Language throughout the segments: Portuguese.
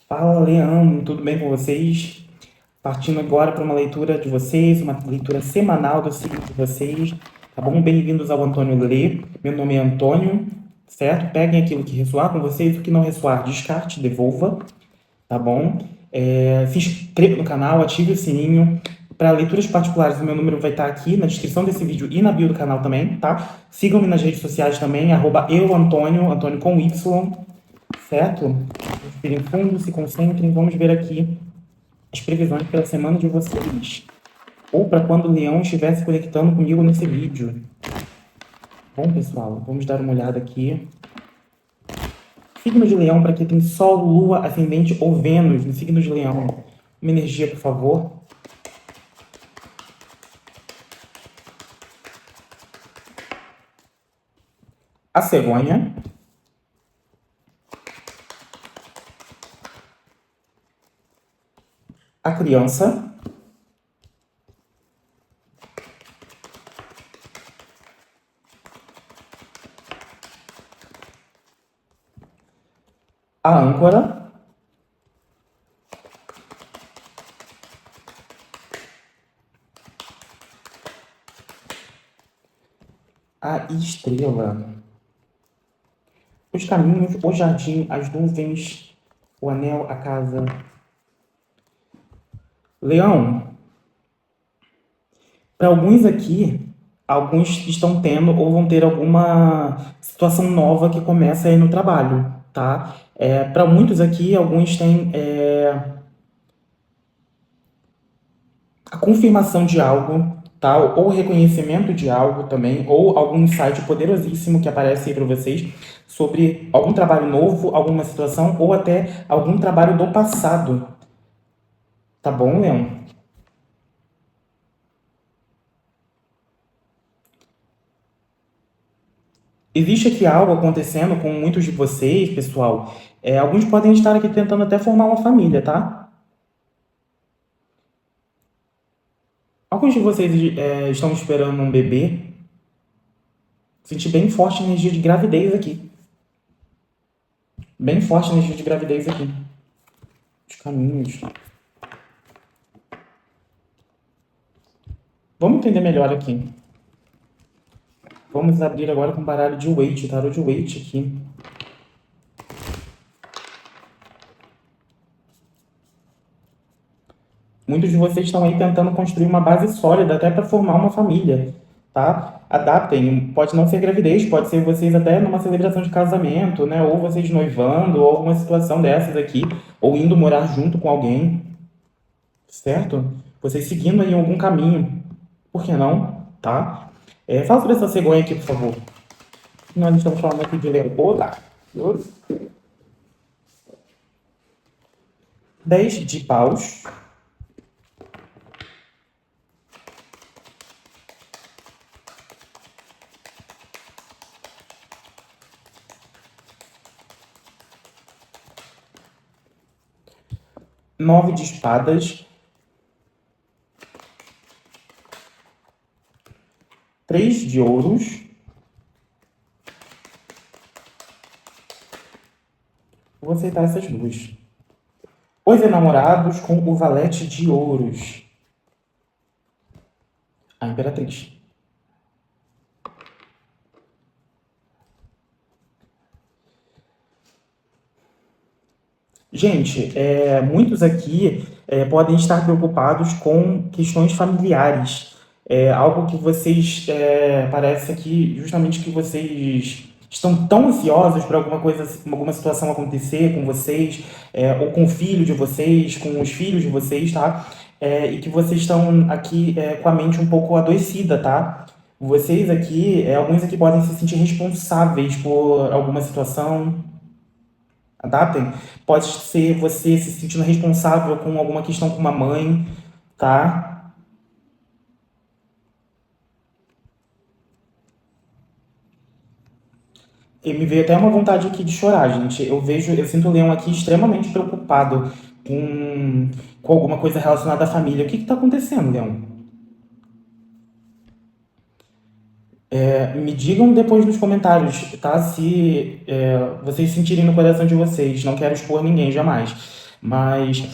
Fala, Leão, tudo bem com vocês? Partindo agora para uma leitura de vocês, uma leitura semanal do signo de vocês, tá bom? Bem-vindos ao Antônio Lê. Meu nome é Antônio, certo? Peguem aquilo que ressoar com vocês, o que não ressoar, descarte, devolva, tá bom? Se inscreva no canal, ative o sininho. Para leituras particulares, o meu número vai estar aqui na descrição desse vídeo e na bio do canal também, tá? Sigam-me nas redes sociais também, @euantônio, Antônio com Y, certo? Respirem fundo, se concentrem. Vamos ver aqui as previsões pela semana de vocês. Ou para quando o Leão estiver se conectando comigo nesse vídeo. Bom, pessoal, vamos dar uma olhada aqui. Signo de Leão, para quem tem Sol, Lua, Ascendente ou Vênus no signo de Leão. Uma energia, por favor. A cegonha. A criança. A âncora. A estrela. Os caminhos, o jardim, as nuvens, o anel, a casa. Leão, para alguns aqui, alguns estão tendo ou vão ter alguma situação nova que começa aí no trabalho, tá? Para muitos aqui, alguns têm a confirmação de algo, tá? Ou reconhecimento de algo também, ou algum insight poderosíssimo que aparece aí para vocês sobre algum trabalho novo, alguma situação, ou até algum trabalho do passado. Tá bom, Leão? Existe aqui algo acontecendo com muitos de vocês, pessoal. Alguns podem estar aqui tentando até formar uma família, tá? Alguns de vocês estão esperando um bebê. Senti bem forte a energia de gravidez aqui. Bem forte a energia de gravidez aqui. Os caminhos. Vamos entender melhor aqui. Vamos abrir agora com o baralho de Waite, tarô de Waite aqui. Muitos de vocês estão aí tentando construir uma base sólida até para formar uma família, tá? Adaptem, pode não ser gravidez, pode ser vocês até numa celebração de casamento, né? Ou vocês noivando, ou alguma situação dessas aqui, ou indo morar junto com alguém, certo? Vocês seguindo aí algum caminho, por que não, tá? Fala sobre essa cegonha aqui, por favor. Nós estamos falando aqui de leão. Olá! 10 de paus. 9 de espadas. 3 de ouros. Vou aceitar essas duas. Os enamorados com o valete de ouros. A imperatriz. Gente, muitos aqui podem estar preocupados com questões familiares. Algo que vocês, parece aqui justamente que vocês estão tão ansiosos para alguma coisa, alguma situação acontecer com vocês, ou com o filho de vocês, com os filhos de vocês, tá? E que vocês estão aqui com a mente um pouco adoecida, tá? Vocês aqui, alguns aqui podem se sentir responsáveis por alguma situação. Adaptem. Pode ser você se sentindo responsável com alguma questão com uma mãe, tá? E me veio até uma vontade aqui de chorar, gente. Eu sinto o Leão aqui extremamente preocupado com alguma coisa relacionada à família. O que está acontecendo, Leão? Me digam depois nos comentários, tá? Se vocês sentirem no coração de vocês. Não quero expor ninguém, jamais. Mas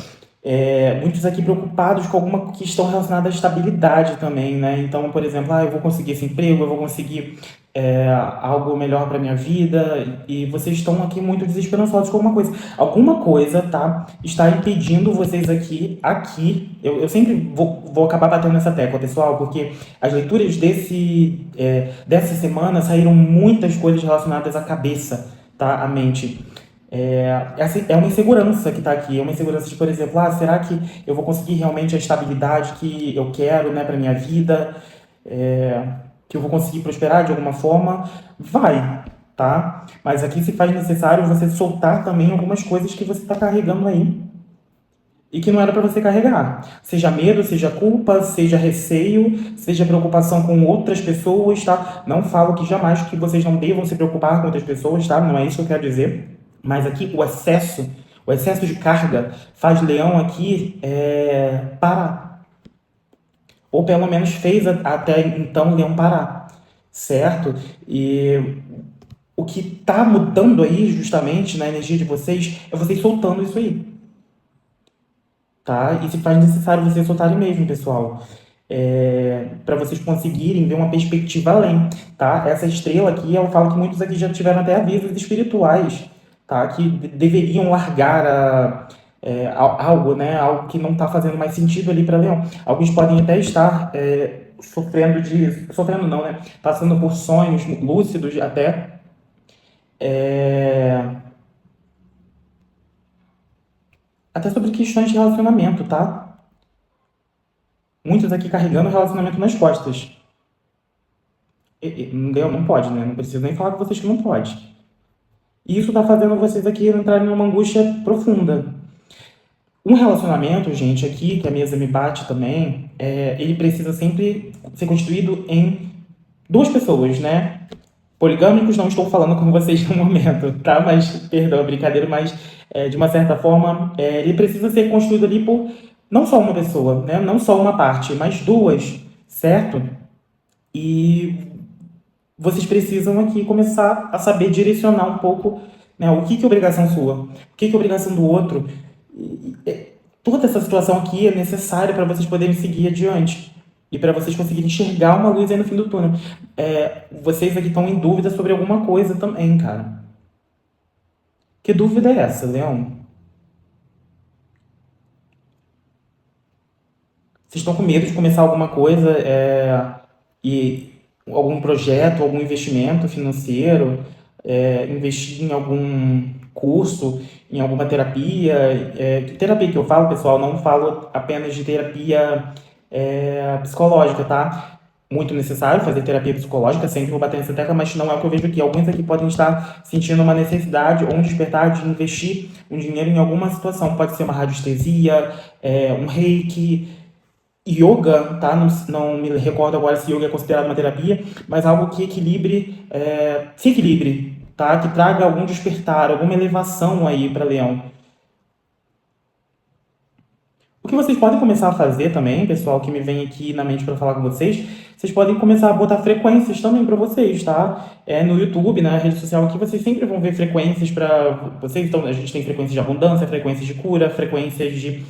muitos aqui preocupados com alguma questão relacionada à estabilidade também, né? Então, por exemplo, eu vou conseguir esse emprego, eu vou conseguir algo melhor para minha vida, e vocês estão aqui muito desesperançosos com alguma coisa. Alguma coisa, tá? Está impedindo vocês aqui. Eu sempre vou acabar batendo nessa tecla, pessoal, porque as leituras dessa semana saíram muitas coisas relacionadas à cabeça, tá? À mente. Essa é uma insegurança que está aqui, é uma insegurança de, por exemplo, será que eu vou conseguir realmente a estabilidade que eu quero, né, para minha vida? É, que eu vou conseguir prosperar de alguma forma? Vai, tá? Mas aqui se faz necessário você soltar também algumas coisas que você está carregando aí e que não era para você carregar. Seja medo, seja culpa, seja receio, seja preocupação com outras pessoas, tá? Não falo que jamais que vocês não devam se preocupar com outras pessoas, tá? Não é isso que eu quero dizer. Mas aqui o excesso de carga faz Leão aqui parar. Ou pelo menos fez até então Leão parar, certo? E o que está mudando aí justamente na energia de vocês é vocês soltando isso aí, tá? E se faz necessário vocês soltarem mesmo, pessoal. Para vocês conseguirem ver uma perspectiva além, tá? Essa estrela aqui, ela fala que muitos aqui já tiveram até avisos espirituais, tá? Que deveriam largar algo, né? Algo que não está fazendo mais sentido ali para Leão. Alguns podem até estar sofrendo não, né? Passando por sonhos lúcidos até, é, até sobre questões de relacionamento, tá? Muitos aqui carregando o relacionamento nas costas. Leão não pode, né? Não preciso nem falar com vocês que não pode. E isso está fazendo vocês aqui entrarem numa angústia profunda. Um relacionamento, gente, aqui, que a mesa me bate também, ele precisa sempre ser constituído em duas pessoas, né? Poligâmicos, não estou falando com vocês no momento, tá? Mas, perdão, brincadeira, mas de uma certa forma, ele precisa ser construído ali por não só uma pessoa, né? Não só uma parte, mas duas, certo? E vocês precisam aqui começar a saber direcionar um pouco, né, o que é obrigação sua, o que é obrigação do outro. Toda essa situação aqui é necessária para vocês poderem seguir adiante e para vocês conseguirem enxergar uma luz aí no fim do túnel. Vocês aqui estão em dúvida sobre alguma coisa também, cara. Que dúvida é essa, Leão? Vocês estão com medo de começar alguma coisa e algum projeto, algum investimento financeiro, investir em algum curso, em alguma terapia. Terapia que eu falo, pessoal, não falo apenas de terapia psicológica, tá? Muito necessário fazer terapia psicológica, sempre vou bater nessa tecla, mas não é o que eu vejo aqui. Alguns aqui podem estar sentindo uma necessidade ou um despertar de investir um dinheiro em alguma situação. Pode ser uma radiestesia, um reiki, yoga, tá? Não, não me recordo agora se yoga é considerado uma terapia, mas algo que se equilibre, tá? Que traga algum despertar, alguma elevação aí para Leão. O que vocês podem começar a fazer também, pessoal, que me vem aqui na mente para falar com vocês podem começar a botar frequências também para vocês, tá? No YouTube, na rede social aqui, vocês sempre vão ver frequências para vocês. Então, a gente tem frequências de abundância, frequências de cura, frequências de,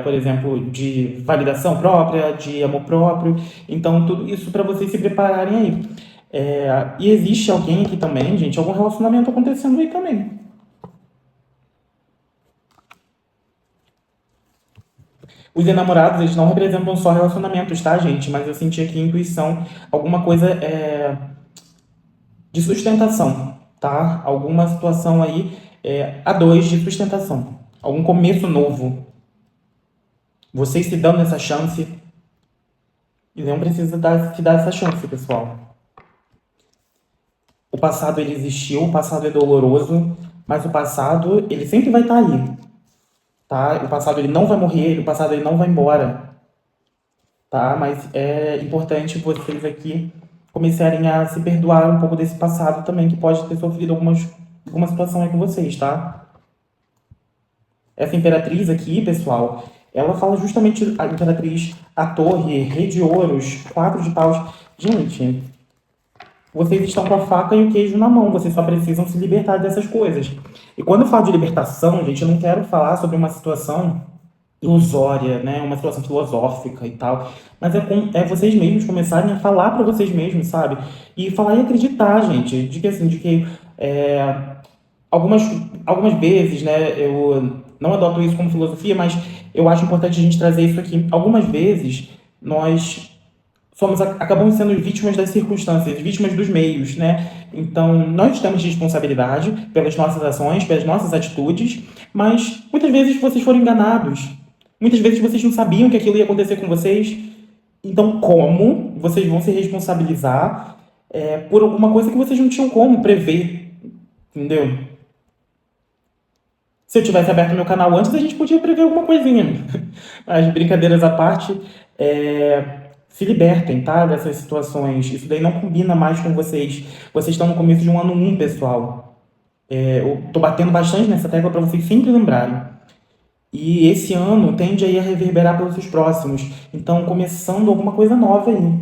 por exemplo, de validação própria, de amor próprio. Então, tudo isso para vocês se prepararem aí. E existe alguém aqui também, gente, algum relacionamento acontecendo aí também. Os enamorados, eles não representam só relacionamentos, tá, gente? Mas eu senti aqui intuição, alguma coisa de sustentação, tá? Alguma situação aí a dois de sustentação. Algum começo novo. Vocês se dando essa chance. E não precisa se dar essa chance, pessoal. O passado, ele existiu, o passado é doloroso, mas o passado, ele sempre vai estar aí, tá? O passado, ele não vai morrer, o passado, ele não vai embora, tá? Mas é importante vocês aqui começarem a se perdoar um pouco desse passado também, que pode ter sofrido alguma situação aí com vocês, tá? Essa imperatriz aqui, pessoal, ela fala justamente a imperatriz, a torre, rei de ouros, quatro de paus. Gente, vocês estão com a faca e o queijo na mão, vocês só precisam se libertar dessas coisas. E quando eu falo de libertação, gente, eu não quero falar sobre uma situação ilusória, né? Uma situação filosófica e tal. Mas é vocês mesmos começarem a falar para vocês mesmos, sabe? E falar e acreditar, gente, de que assim, de que é, algumas, algumas vezes, né, eu não adoto isso como filosofia, mas eu acho importante a gente trazer isso aqui. Algumas vezes nós acabamos sendo vítimas das circunstâncias, vítimas dos meios, né? Então, nós temos responsabilidade pelas nossas ações, pelas nossas atitudes, mas muitas vezes vocês foram enganados. Muitas vezes vocês não sabiam que aquilo ia acontecer com vocês. Então, como vocês vão se responsabilizar por alguma coisa que vocês não tinham como prever, entendeu? Se eu tivesse aberto meu canal antes, a gente podia prever alguma coisinha. Mas, brincadeiras à parte, se libertem, tá? Dessas situações. Isso daí não combina mais com vocês. Vocês estão no começo de um ano 1, pessoal. Eu tô batendo bastante nessa tecla para vocês sempre lembrarem. E esse ano tende aí a reverberar pelos seus próximos. Então, começando alguma coisa nova aí.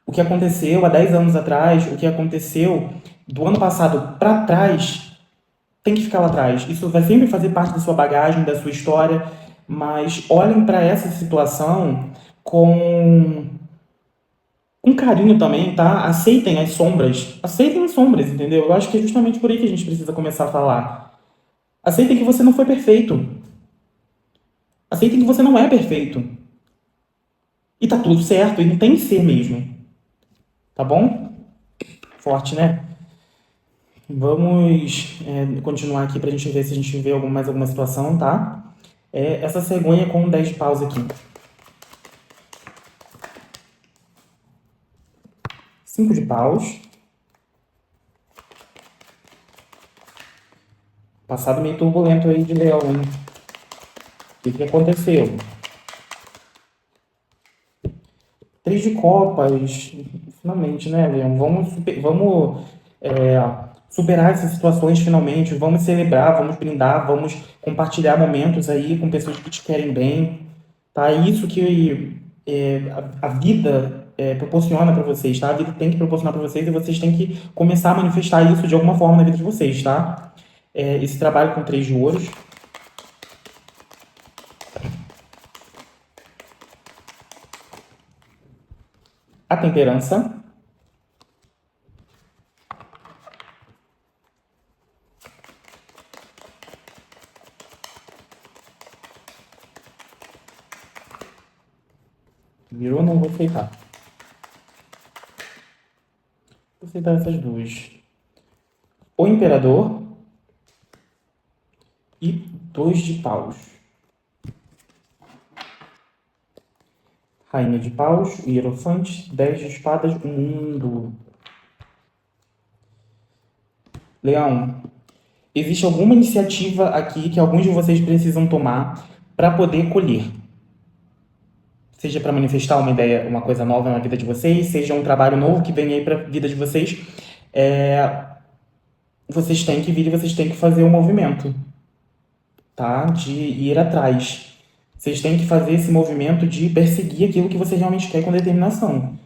O que aconteceu há 10 anos atrás, o que aconteceu do ano passado para trás, tem que ficar lá atrás. Isso vai sempre fazer parte da sua bagagem, da sua história, mas olhem para essa situação com carinho também, tá? Aceitem as sombras. Aceitem as sombras, entendeu? Eu acho que é justamente por aí que a gente precisa começar a falar. Aceitem que você não foi perfeito. Aceitem que você não é perfeito. E tá tudo certo, e não tem que ser mesmo. Tá bom? Forte, né? Vamos continuar aqui pra gente ver se a gente vê mais alguma situação, tá? Essa cegonha com 10 de paus aqui. 5 de paus. Passado meio turbulento aí de leão, hein? O que aconteceu? 3 de copas. Finalmente, né, leão? Vamos superar essas situações finalmente. Vamos celebrar, vamos brindar, vamos compartilhar momentos aí com pessoas que te querem bem. Tá? Isso que a vida proporciona para vocês, tá? A vida tem que proporcionar para vocês e vocês têm que começar a manifestar isso de alguma forma na vida de vocês, tá? Esse trabalho com 3 de ouros. A temperança. Virou, não vou aceitar. Vou aceitar essas duas. O imperador e 2 de paus. Rainha de paus, o hierofante, 10 de espadas, o mundo. Leão, existe alguma iniciativa aqui que alguns de vocês precisam tomar para poder colher. Seja para manifestar uma ideia, uma coisa nova na vida de vocês, seja um trabalho novo que vem aí para a vida de vocês, vocês têm que vir e vocês têm que fazer um movimento, tá? De ir atrás. Vocês têm que fazer esse movimento de perseguir aquilo que você realmente quer com determinação.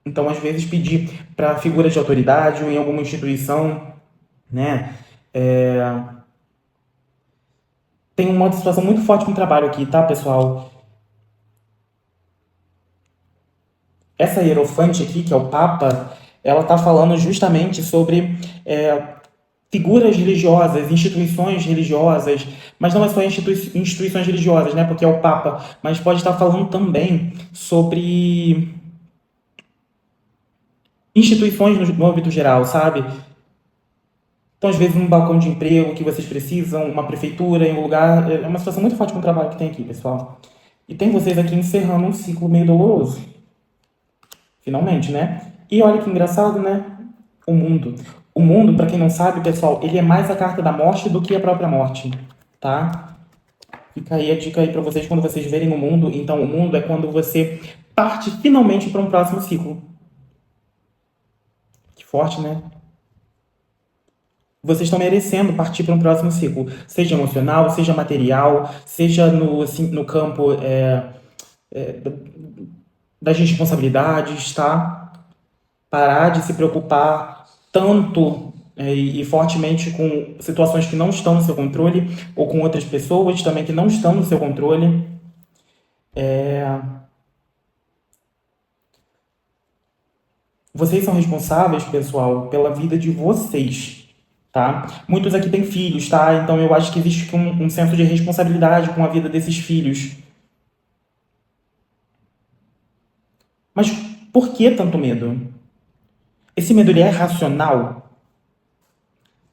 Então, às vezes, pedir para figuras de autoridade ou em alguma instituição, né? Tem uma situação muito forte com o trabalho aqui, tá, pessoal? Essa hierofante aqui, que é o Papa, ela está falando justamente sobre figuras religiosas, instituições religiosas, mas não é só instituições religiosas, né? Porque é o Papa, mas pode estar falando também sobre instituições no âmbito geral, sabe? Então, às vezes, um balcão de emprego que vocês precisam, uma prefeitura em um lugar. É uma situação muito forte com o trabalho que tem aqui, pessoal. E tem vocês aqui encerrando um ciclo meio doloroso. Finalmente, né? E olha que engraçado, né? O mundo. O mundo, para quem não sabe, pessoal, ele é mais a carta da morte do que a própria morte, tá? Fica aí a dica aí para vocês quando vocês verem o mundo. Então, o mundo é quando você parte finalmente para um próximo ciclo. Que forte, né? Vocês estão merecendo partir para um próximo ciclo, seja emocional, seja material, seja no, assim, no campo das responsabilidades, tá? Parar de se preocupar tanto e fortemente com situações que não estão no seu controle, ou com outras pessoas também que não estão no seu controle. Vocês são responsáveis, pessoal, pela vida de vocês, tá? Muitos aqui têm filhos, tá? Então eu acho que existe um senso de responsabilidade com a vida desses filhos. Mas por que tanto medo? Esse medo ele é racional?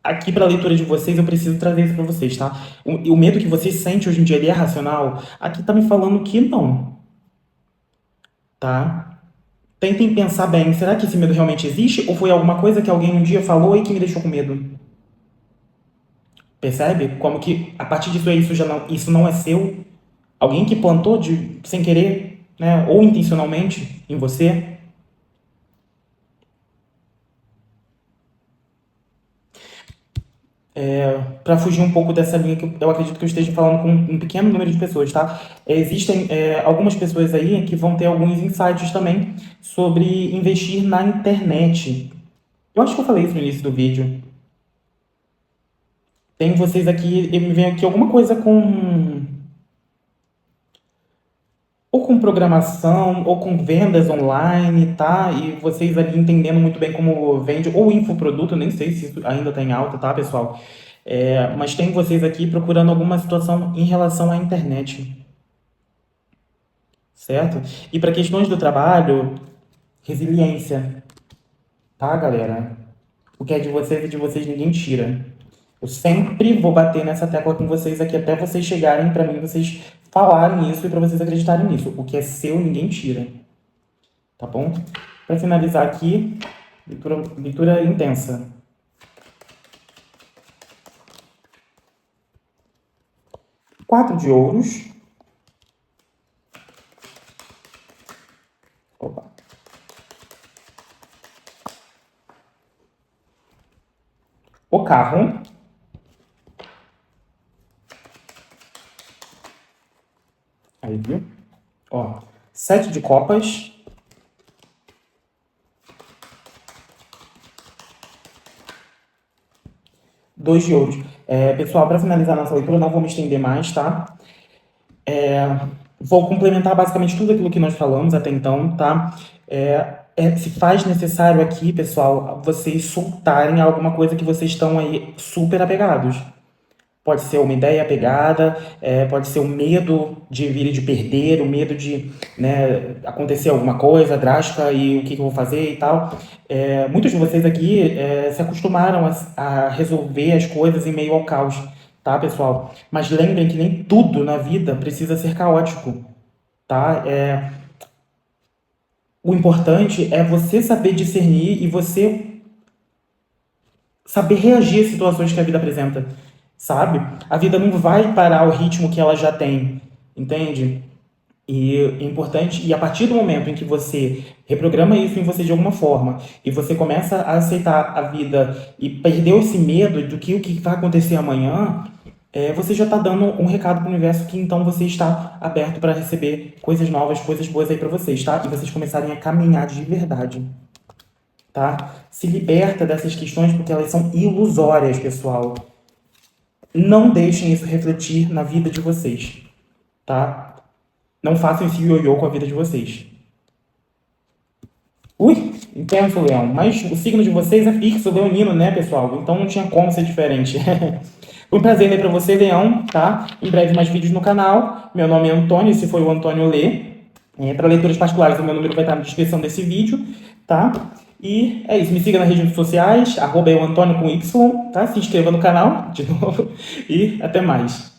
Aqui para a leitura de vocês, eu preciso trazer isso para vocês, tá? O medo que vocês sentem hoje em dia, ele é racional? Aqui tá me falando que não, tá? Tentem pensar bem, será que esse medo realmente existe? Ou foi alguma coisa que alguém um dia falou e que me deixou com medo? Percebe? Como que a partir disso aí isso não é seu? Alguém que plantou sem querer, né? Ou intencionalmente em você? Para fugir um pouco dessa linha que eu acredito que eu esteja falando com um pequeno número de pessoas, tá? Existem algumas pessoas aí que vão ter alguns insights também sobre investir na internet. Eu acho que eu falei isso no início do vídeo. Tem vocês aqui, me vem aqui alguma coisa com ou com programação, ou com vendas online, tá? E vocês ali entendendo muito bem como vende, ou infoproduto, nem sei se isso ainda tá em alta, tá, pessoal? Mas tem vocês aqui procurando alguma situação em relação à internet, certo? E para questões do trabalho, resiliência, tá, galera? O que é de vocês e de vocês ninguém tira. Eu sempre vou bater nessa tecla com vocês aqui até vocês chegarem para mim, vocês falarem isso e para vocês acreditarem nisso. O que é seu, ninguém tira. Tá bom? Para finalizar aqui, leitura intensa. 4 de ouros. Opa. O carro. Aí, viu? Ó, 7 de copas. Dois de ouros. Pessoal, para finalizar nossa leitura, não vou me estender mais, tá? Vou complementar basicamente tudo aquilo que nós falamos até então, tá? Se faz necessário aqui, pessoal, vocês soltarem alguma coisa que vocês estão aí super apegados. Pode ser uma ideia apegada, pode ser o medo de vir e de perder, o medo de, né, acontecer alguma coisa drástica e o que eu vou fazer e tal. Muitos de vocês aqui se acostumaram a resolver as coisas em meio ao caos, tá, pessoal? Mas lembrem que nem tudo na vida precisa ser caótico, tá? O importante é você saber discernir e você saber reagir às situações que a vida apresenta, sabe? A vida não vai parar o ritmo que ela já tem, entende? E é importante, e a partir do momento em que você reprograma isso em você de alguma forma, e você começa a aceitar a vida e perdeu esse medo do que o que vai acontecer amanhã, você já está dando um recado para o universo que então você está aberto para receber coisas novas, coisas boas aí para vocês, tá? E vocês começarem a caminhar de verdade, tá? Se liberta dessas questões porque elas são ilusórias, pessoal. Não deixem isso refletir na vida de vocês, tá? Não façam esse ioiô com a vida de vocês. Ui, intenso, Leão. Mas o signo de vocês é fixo, leonino, né, pessoal? Então não tinha como ser diferente. Foi um prazer ler pra você, Leão, tá? Em breve mais vídeos no canal. Meu nome é Antônio, esse foi o Antônio Lê. Para leituras particulares, o meu número vai estar na descrição desse vídeo, tá? E é isso, me siga nas redes sociais, @euantônio com Y, tá? Se inscreva no canal, de novo, e até mais.